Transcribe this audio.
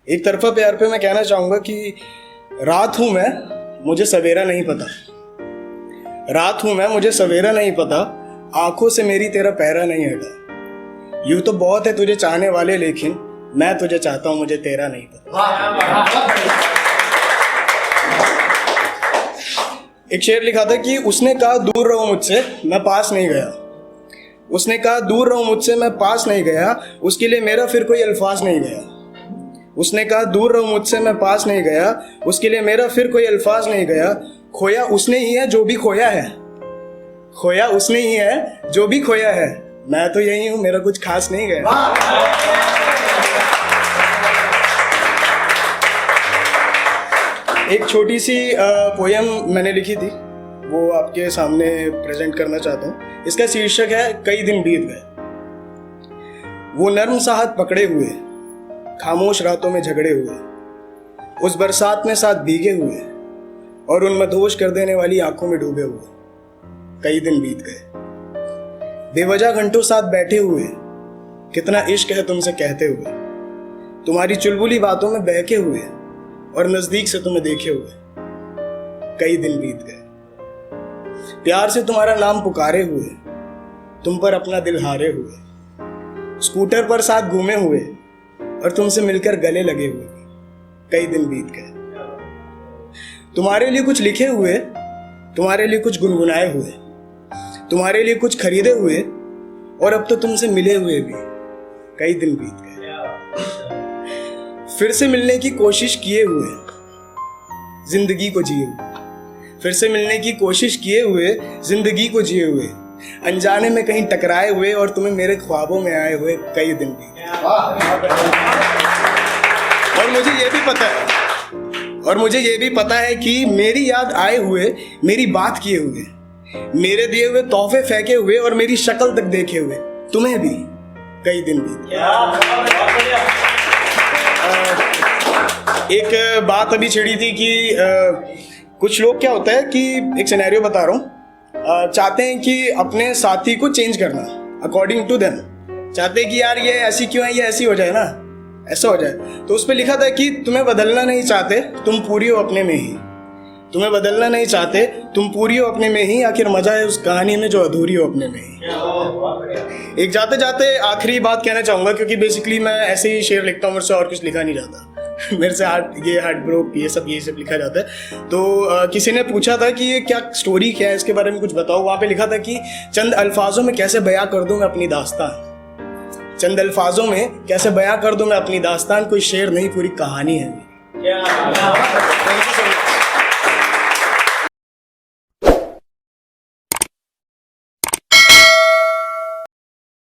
एक तरफा प्यार पे मैं कहना चाहूँगा कि रात हूँ मैं, मुझे सवेरा नहीं पता। रात हूँ मैं, मुझे सवेरा नहीं पता, आंखों से मेरी तेरा पहरा नहीं हटा। यूँ तो बहुत है तुझे चाहने वाले, लेकिन मैं तुझे चाहता हूँ, मुझे तेरा नहीं पता। एक शेर लिखा था कि उसने कहा दूर रहो मुझसे, मैं पास नहीं गया। उसने कहा दूर रहो मुझसे, मैं पास नहीं गया, उसके लिए मेरा फिर कोई अल्फाज नहीं गया। उसने कहा दूर रहो मुझसे, मैं पास नहीं गया, उसके लिए मेरा फिर कोई अल्फाज नहीं गया। खोया उसने ही है जो भी खोया है, खोया उसने ही है जो भी खोया है, मैं तो यही हूं, मेरा कुछ खास नहीं गया। एक छोटी सी पोयम मैंने लिखी थी, वो आपके सामने प्रेजेंट करना चाहता हूँ। इसका शीर्षक है कई दिन बीत गए। वो नर्म सा हाथ पकड़े हुए, खामोश रातों में झगड़े हुए, उस बरसात में साथ भीगे हुए और उन मदहोश कर देने वाली आंखों में डूबे हुए। कई दिन बीत गए, बेवजह घंटों साथ बैठे हुए, कितना इश्क है तुमसे कहते हुए, तुम्हारी चुलबुली बातों में बहके हुए और नजदीक से तुम्हें देखे हुए। कई दिन बीत गए, प्यार से तुम्हारा नाम पुकारे हुए, तुम पर अपना दिल हारे हुए, स्कूटर पर साथ घूमे हुए और तुमसे मिलकर गले लगे हुए। कई दिन बीत गए, तुम्हारे लिए कुछ लिखे हुए, तुम्हारे लिए कुछ गुनगुनाए हुए, तुम्हारे लिए कुछ खरीदे हुए और अब तो तुमसे मिले हुए भी। कई दिन बीत गए, फिर से मिलने की कोशिश किए हुए, जिंदगी को जिए हुए, फिर से मिलने की कोशिश किए हुए, जिंदगी को जिए हुए, अनजाने में कहीं टकराए हुए और तुम्हें मेरे ख्वाबों में आए हुए। कई दिन बीत गए, और मुझे ये भी पता है कि मेरी याद आए हुए, मेरी बात किए हुए, मेरे दिए हुए तोहफे फेंके हुए और मेरी शक्ल तक देखे हुए तुम्हें भी। कई दिन बीत गए। एक बात अभी छिड़ी थी कि कुछ लोग, क्या होता है कि एक सिनेरियो बता रहा हूँ, चाहते हैं कि अपने साथी को चेंज करना अकॉर्डिंग टू देम, चाहते हैं कि यार ये ऐसी क्यों है, ये ऐसी हो जाए ना, ऐसा हो जाए। तो उस पर लिखा था कि तुम्हें बदलना नहीं चाहते, तुम पूरी हो अपने में ही। तुम्हें बदलना नहीं चाहते, तुम पूरी हो अपने में ही, आखिर मजा है उस कहानी में जो अधूरी हो अपने में ही। एक जाते जाते आखिरी बात कहना चाहूँगा, क्योंकि बेसिकली मैं ऐसे ही शेर लिखता हूँ, मुझसे और कुछ लिखा नहीं जाता। मेरे से हार्ट ब्रोक ये सब लिखा जाता है। तो किसी ने पूछा था कि ये क्या स्टोरी क्या है, इसके बारे में कुछ बताओ। वहाँ पे लिखा था कि चंद अल्फाजों में कैसे बयां कर दूं मैं अपनी दास्तान, चंद अल्फाजों में कैसे बयां कर दूं मैं अपनी दास्तान, कोई शेर नहीं पूरी कहानी है।